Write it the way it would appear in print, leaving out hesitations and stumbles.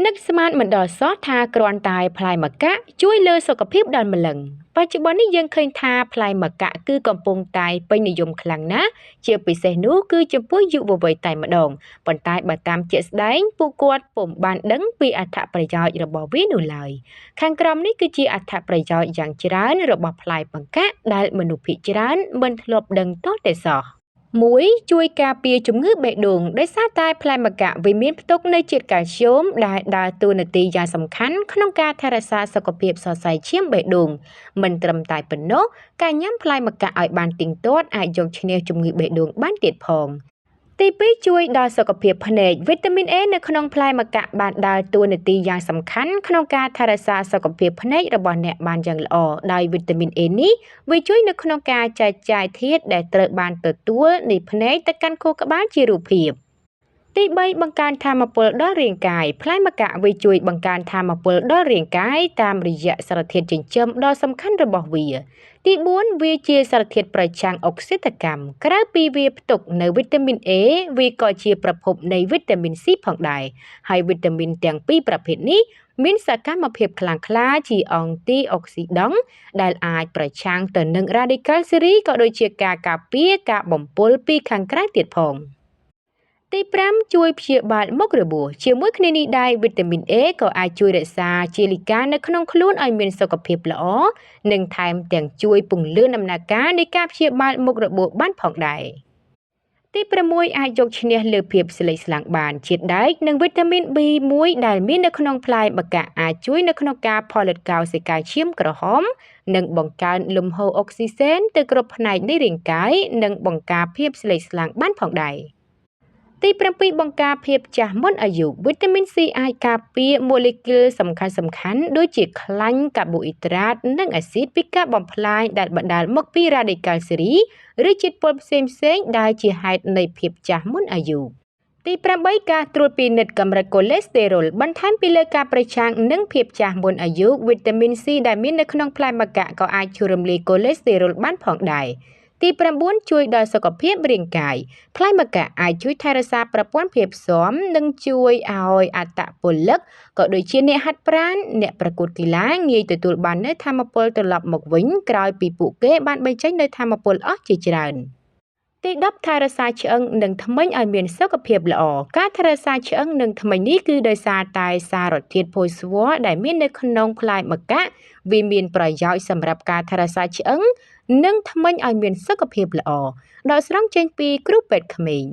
នឹកស្មានមិនដល់សោះថាគ្រាន់តែផ្លែម្កាក់ជួយលើសុខភាពដល់ម្លឹងបច្ចុប្បន្ននេះយើងឃើញថាផ្លែម្កាក់គឺកំពុងតែពេញនិយមខ្លាំងណាស់ជាពិសេសនោះគឺចំពោះយុវវ័យតែម្ដងប៉ុន្តែបើតាមជាក់ស្ដែងពួកគាត់ពុំបានដឹងពីអត្ថប្រយោជន៍របស់វានោះឡើយខាងក្រោមនេះគឺជាអត្ថប្រយោជន៍យ៉ាងច្រើនរបស់ផ្លែម្កាក់ដែលមនុស្សភាគច្រើនមិនធ្លាប់ដឹងទាល់តែសោះ 1. ជួយការពារជំងឺបេះដូងដោយសារតែផ្លែម្កាក់វាមានផ្ទុកនូវជាតិកាល់ស្យូមដែលដើរតួនាទីយ៉ាងសំខាន់ក្នុងការថែរក្សាសុខភាពសរសៃឈាមបេះដូងមិនត្រឹមតែប៉ុណ្ណោះការញ៉ាំផ្លែម្កាក់ឲ្យបានទៀងទាត់អាចយកឈ្នះជំងឺបេះដូងបានទៀតផងទី2ជួយដល់សុខភាពភ្នែកវីតាមីន A នៅក្នុងផ្លែម្កាក់បានដើរតួនាទីយ៉ាងសំខាន់ក្នុងការថែរក្សាសុខភាពភ្នែករបស់អ្នកបានយ៉ាងល្អដោយវីតាមីន A នេះវាជួយនៅក្នុងការចែកចាយធាតុដែលត្រូវបានទទួលនៃភ្នែកទៅកាន់ខួរក្បាលជារូបភាពទី3បង្កើនថាមពលដល់រាងកាយផ្លែម្កាក់វាជួយបង្កើនថាមពលដល់រាងកាយតាមរយៈសារធាតុចិញ្ចឹមដ៏សំខាន់របស់វាទី4វាជាសារធាតុប្រឆាំងអុកស៊ីតកម្មក្រៅពីវាផ្ទុកនៅវីតាមីន A វាក៏ជាប្រភពនៃវីតាមីន C ផងដែរហើយវីតាមីនទាំងពីរប្រភេទនេះមានសកម្មភាពខ្លាំងក្លាជាអង់ទីអុកស៊ីដង់ដែលអាចប្រឆាំងទៅនឹងរ៉ាឌីកាល់សេរីក៏ដូចជាការការពារការបំពុលពីខាងក្រៅទៀតផងទី5ជួយព្យាបាលមុខរបួសជាមួយគ្នានេះដែរវីតាមីន A ក៏អាចជួយរក្សាជាលីកានៅក្នុងខ្លួនឲ្យមានសុខភាពល្អនិងថែមទាំងជួយពង្រឹងដំណើរការនៃការព្យាបាលមុខរបួសបានផងដែរទី6អាចយកឈ្នះលើភាពស្លេកស្លាំងបានជាតិដែកនិងវីតាមីន B1 ដែលមាននៅក្នុងផ្លែម្កាក់អាចជួយនៅក្នុងការផលិតកោសិកាឈាមក្រហមនិងបង្កើនលំហូរអុកស៊ីសែនទៅគ្រប់ផ្នែកនៃរាងកាយនិងបង្ការភាពស្លេកស្លាំងបានផងដែរទី7បង្ការភាពចាស់មុនអាយុវីតាមីន C អាចការពារម៉ូលេគុលសំខាន់ៗដូចជាខ្លាញ់កាបូអ៊ីដ្រាតនិងអាស៊ីតពីការបំផ្លាញដែលបណ្ដាលមកពីរ៉ាឌីកាល់សេរីឬជាតិពុលផ្សេងៗដែលជាហេតុនៃភាពចាស់មុនអាយុទី8ការត្រួតពិនិត្យកម្រិតកូលេស្តេរ៉ុលបន្ថែមពីលើការប្រឆាំងនឹងភាពចាស់មុនអាយុវីតាមីន C ដែលមាននៅក្នុងផ្លែម្កាក់ក៏អាចជួយរំលាយកូលេស្តេរ៉ុលបានផងដែរទី9ជួយដល់សុខភាពរាងកាយផ្លែម្កាក់អាចជួយថែរក្សាប្រព័ន្ធភាពស៊ាំនិងជួយឲ្យអត្តពលិកក៏ដូចជាអ្នកហាត់ប្រាណអ្នកប្រកួតកីឡាងាយទទួលបាននូវថាមពលត្រឡប់មកវិញក្រោយពីពួកគេបានបញ្ចេញនូវថាមពលអស់ជាច្រើនទី10ថែរក្សាឆ្អឹងនិងធ្មេញឲ្យមានសុខភាពល្អការថែរក្សាឆ្អឹងនិងធ្មេញនេះគឺដោយសារតែសារធាតុផូស្វ័រដែលមាននៅក្នុងផ្លែម្កាក់វាមានប្រយោជន៍សម្រាប់ការថែរក្សាឆ្អឹងនិងធ្មេញឲ្យមានសុខភាពល្អដកស្រង់ចេញពីគ្រូពេទ្យក្មេង